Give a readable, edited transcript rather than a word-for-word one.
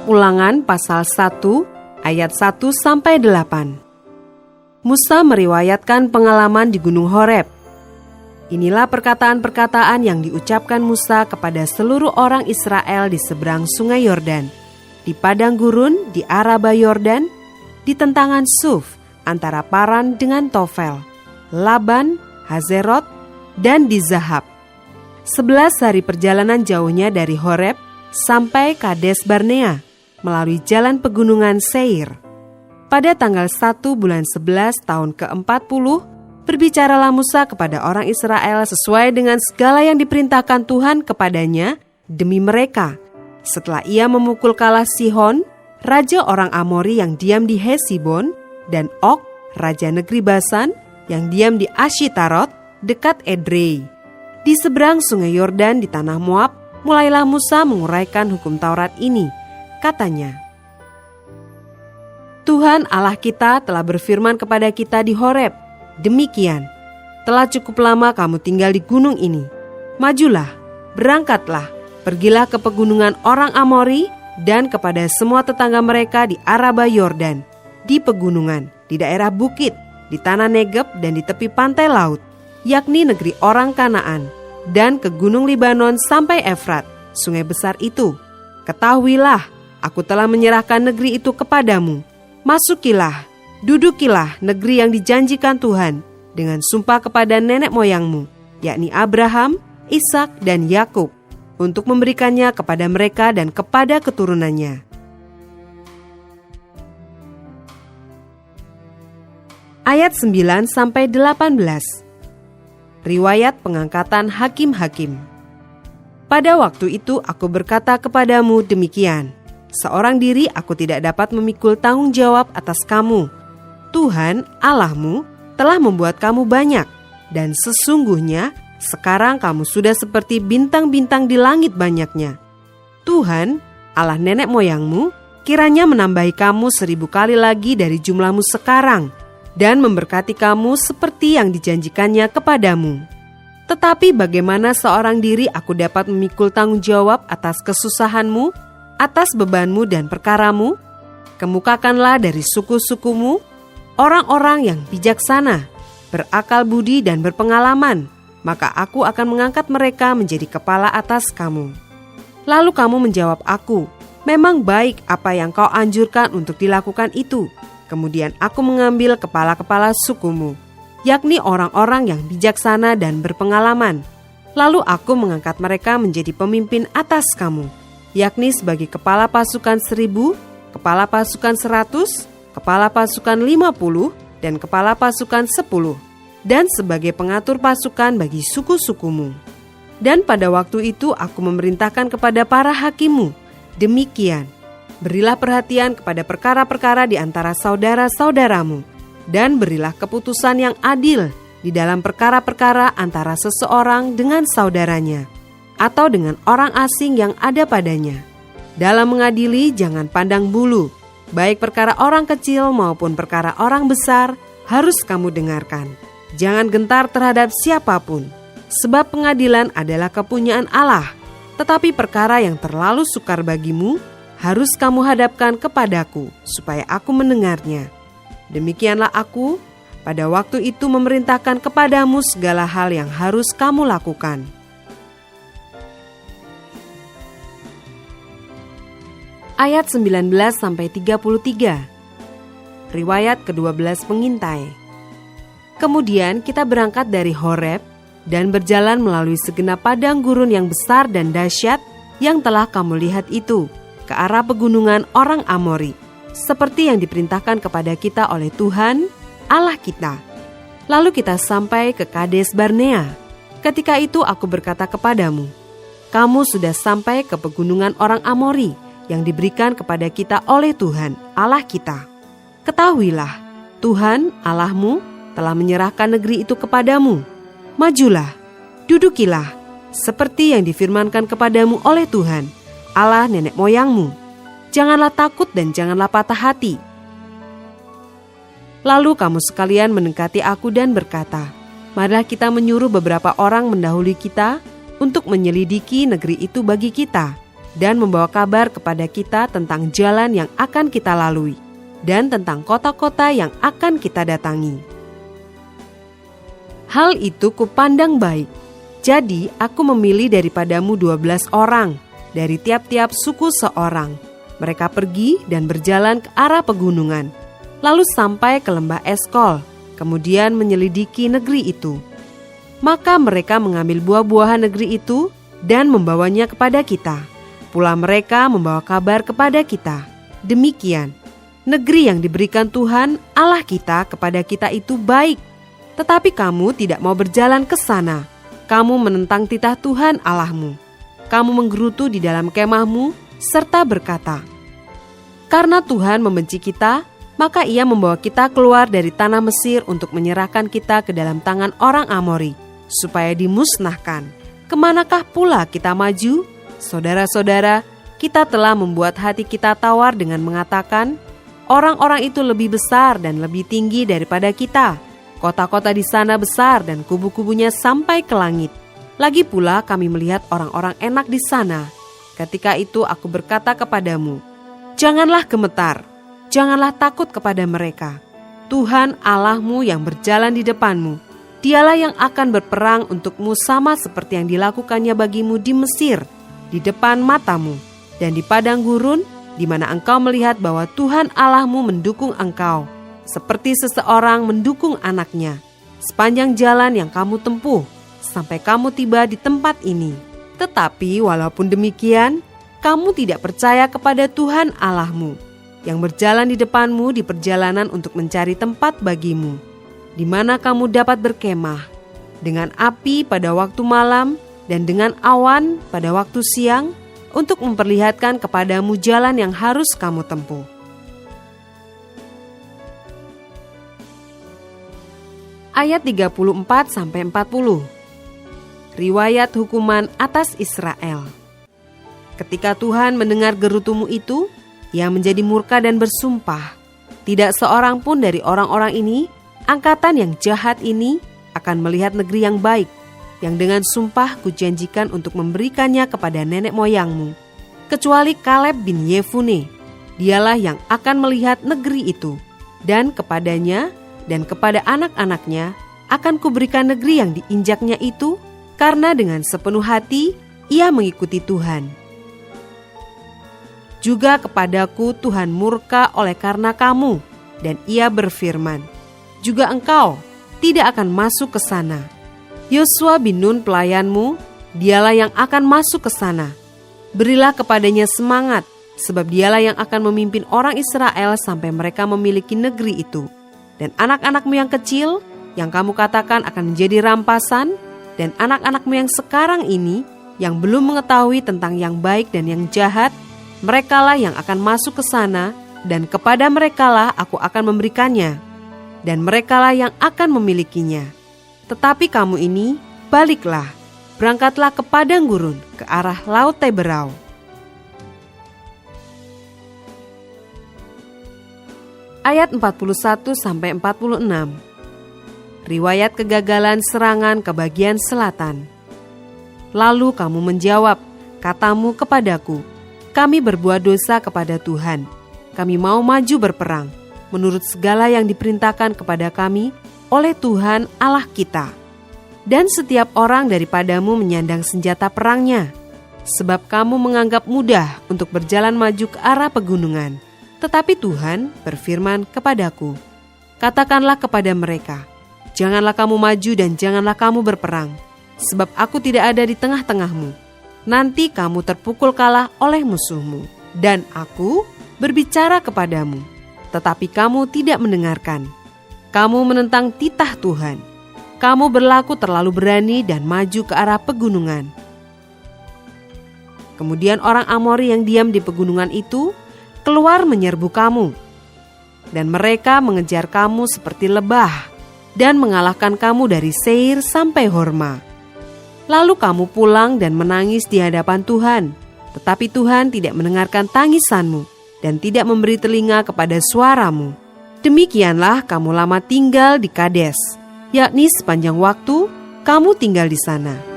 Kitab Ulangan pasal 1 ayat 1-8. Musa meriwayatkan pengalaman di Gunung Horeb. Inilah perkataan-perkataan yang diucapkan Musa kepada seluruh orang Israel di seberang sungai Yordan, di padang gurun di Araba Yordan, di tentangan Suf antara Paran dengan Tofel, Laban, Hazerot, dan di Zahab. 11 hari perjalanan jauhnya dari Horeb sampai Kades Barnea melalui jalan pegunungan Seir. Pada tanggal 1 bulan 11 tahun ke-40, berbicaralah Musa kepada orang Israel sesuai dengan segala yang diperintahkan Tuhan kepadanya demi mereka. Setelah ia memukul kalah Sihon, raja orang Amori yang diam di Hesibon, dan Og, raja negeri Basan, yang diam di Ashitarot, dekat Edrei. Di seberang sungai Yordan di tanah Moab, mulailah Musa menguraikan hukum Taurat ini. Katanya, Tuhan Allah kita telah berfirman kepada kita di Horeb, demikian, telah cukup lama kamu tinggal di gunung ini. Majulah, berangkatlah, pergilah ke pegunungan orang Amori dan kepada semua tetangga mereka di Araba Yordan, di pegunungan, di daerah bukit, di tanah Negeb dan di tepi pantai laut, yakni negeri orang Kanaan, dan ke gunung Libanon sampai Efrat, sungai besar itu. Ketahuilah, aku telah menyerahkan negeri itu kepadamu. Masukilah, dudukilah negeri yang dijanjikan Tuhan dengan sumpah kepada nenek moyangmu, yakni Abraham, Ishak, dan Yakub, untuk memberikannya kepada mereka dan kepada keturunannya. Ayat 9-18. Riwayat pengangkatan hakim-hakim. Pada waktu itu aku berkata kepadamu demikian, seorang diri aku tidak dapat memikul tanggung jawab atas kamu. Tuhan, Allahmu, telah membuat kamu banyak, dan sesungguhnya sekarang kamu sudah seperti bintang-bintang di langit banyaknya. Tuhan, Allah nenek moyangmu, kiranya menambahi kamu 1000 kali lagi dari jumlahmu sekarang, dan memberkati kamu seperti yang dijanjikannya kepadamu. Tetapi bagaimana seorang diri aku dapat memikul tanggung jawab atas kesusahanmu, atas bebanmu dan perkaramu? Kemukakanlah dari suku-sukumu orang-orang yang bijaksana, berakal budi dan berpengalaman, maka aku akan mengangkat mereka menjadi kepala atas kamu. Lalu kamu menjawab aku, memang baik apa yang kau anjurkan untuk dilakukan itu. Kemudian aku mengambil kepala-kepala sukumu, yakni orang-orang yang bijaksana dan berpengalaman. Lalu aku mengangkat mereka menjadi pemimpin atas kamu, yakni sebagai kepala pasukan 1000, kepala pasukan 100, kepala pasukan 50, dan kepala pasukan 10, dan sebagai pengatur pasukan bagi suku-sukumu. Dan pada waktu itu aku memerintahkan kepada para hakimmu, demikian, berilah perhatian kepada perkara-perkara di antara saudara-saudaramu, dan berilah keputusan yang adil di dalam perkara-perkara antara seseorang dengan saudaranya, atau dengan orang asing yang ada padanya. Dalam mengadili jangan pandang bulu, baik perkara orang kecil maupun perkara orang besar harus kamu dengarkan. Jangan gentar terhadap siapapun, sebab pengadilan adalah kepunyaan Allah, tetapi perkara yang terlalu sukar bagimu harus kamu hadapkan kepadaku, supaya aku mendengarnya. Demikianlah aku pada waktu itu memerintahkan kepadamu segala hal yang harus kamu lakukan. Ayat 19-33. Riwayat ke-12 pengintai. Kemudian kita berangkat dari Horeb dan berjalan melalui segenap padang gurun yang besar dan dahsyat yang telah kamu lihat itu, ke arah pegunungan orang Amori, seperti yang diperintahkan kepada kita oleh Tuhan, Allah kita. Lalu kita sampai ke Kades Barnea. Ketika itu aku berkata kepadamu, kamu sudah sampai ke pegunungan orang Amori yang diberikan kepada kita oleh Tuhan, Allah kita. Ketahuilah, Tuhan, Allahmu, telah menyerahkan negeri itu kepadamu. Majulah, dudukilah, seperti yang difirmankan kepadamu oleh Tuhan, Allah nenek moyangmu. Janganlah takut dan janganlah patah hati. Lalu kamu sekalian mendekati aku dan berkata, marilah kita menyuruh beberapa orang mendahului kita untuk menyelidiki negeri itu bagi kita, dan membawa kabar kepada kita tentang jalan yang akan kita lalui dan tentang kota-kota yang akan kita datangi. Hal itu kupandang baik. Jadi aku memilih daripadamu 12 orang, dari tiap-tiap suku seorang. Mereka pergi dan berjalan ke arah pegunungan, lalu sampai ke lembah Eskol, kemudian menyelidiki negeri itu. Maka mereka mengambil buah-buahan negeri itu dan membawanya kepada kita. Pula mereka membawa kabar kepada kita. Demikian, negeri yang diberikan Tuhan Allah kita kepada kita itu baik. Tetapi kamu tidak mau berjalan ke sana. Kamu menentang titah Tuhan Allahmu. Kamu menggerutu di dalam kemahmu serta berkata, "Karena Tuhan membenci kita, maka Ia membawa kita keluar dari tanah Mesir untuk menyerahkan kita ke dalam tangan orang Amori, supaya dimusnahkan. Kemanakah pula kita maju? Saudara-saudara, kita telah membuat hati kita tawar dengan mengatakan, orang-orang itu lebih besar dan lebih tinggi daripada kita. Kota-kota di sana besar dan kubu-kubunya sampai ke langit. Lagi pula kami melihat orang-orang enak di sana. Ketika itu aku berkata kepadamu, janganlah gemetar, janganlah takut kepada mereka. Tuhan Allahmu yang berjalan di depanmu, Dialah yang akan berperang untukmu sama seperti yang dilakukannya bagimu di Mesir, di depan matamu, dan di padang gurun, di mana engkau melihat bahwa Tuhan Allahmu mendukung engkau, seperti seseorang mendukung anaknya, sepanjang jalan yang kamu tempuh, sampai kamu tiba di tempat ini. Tetapi walaupun demikian, kamu tidak percaya kepada Tuhan Allahmu, yang berjalan di depanmu di perjalanan untuk mencari tempat bagimu, di mana kamu dapat berkemah, dengan api pada waktu malam dan dengan awan pada waktu siang, untuk memperlihatkan kepadamu jalan yang harus kamu tempuh. Ayat 34-40. Riwayat hukuman atas Israel. Ketika Tuhan mendengar gerutumu itu, Ia menjadi murka dan bersumpah, tidak seorang pun dari orang-orang ini, angkatan yang jahat ini, akan melihat negeri yang baik, yang dengan sumpah kujanjikan untuk memberikannya kepada nenek moyangmu, kecuali Kaleb bin Yefune. Dialah yang akan melihat negeri itu, dan kepadanya dan kepada anak-anaknya akan kuberikan negeri yang diinjaknya itu, karena dengan sepenuh hati ia mengikuti Tuhan. Juga kepadaku Tuhan murka oleh karena kamu, dan Ia berfirman, juga engkau tidak akan masuk ke sana. Yosua bin Nun pelayanmu, dialah yang akan masuk ke sana. Berilah kepadanya semangat, sebab dialah yang akan memimpin orang Israel sampai mereka memiliki negeri itu. Dan anak-anakmu yang kecil, yang kamu katakan akan menjadi rampasan, dan anak-anakmu yang sekarang ini, yang belum mengetahui tentang yang baik dan yang jahat, merekalah yang akan masuk ke sana, dan kepada merekalah aku akan memberikannya, dan merekalah yang akan memilikinya. Tetapi kamu ini, baliklah, berangkatlah ke padang gurun, ke arah Laut Teberau. Ayat 41-46. Riwayat kegagalan serangan ke bagian selatan. Lalu kamu menjawab, katamu kepadaku, kami berbuat dosa kepada Tuhan. Kami mau maju berperang, menurut segala yang diperintahkan kepada kami oleh Tuhan Allah kita. Dan setiap orang daripadamu menyandang senjata perangnya, sebab kamu menganggap mudah untuk berjalan maju ke arah pegunungan. Tetapi Tuhan berfirman kepadaku, katakanlah kepada mereka, janganlah kamu maju dan janganlah kamu berperang, sebab aku tidak ada di tengah-tengahmu. Nanti kamu terpukul kalah oleh musuhmu, dan aku berbicara kepadamu, tetapi kamu tidak mendengarkan. Kamu menentang titah Tuhan. Kamu berlaku terlalu berani dan maju ke arah pegunungan. Kemudian orang Amori yang diam di pegunungan itu keluar menyerbu kamu, dan mereka mengejar kamu seperti lebah, dan mengalahkan kamu dari Seir sampai Horma. Lalu kamu pulang dan menangis di hadapan Tuhan, tetapi Tuhan tidak mendengarkan tangisanmu, dan tidak memberi telinga kepada suaramu. Demikianlah kamu lama tinggal di Kades, yakni sepanjang waktu kamu tinggal di sana.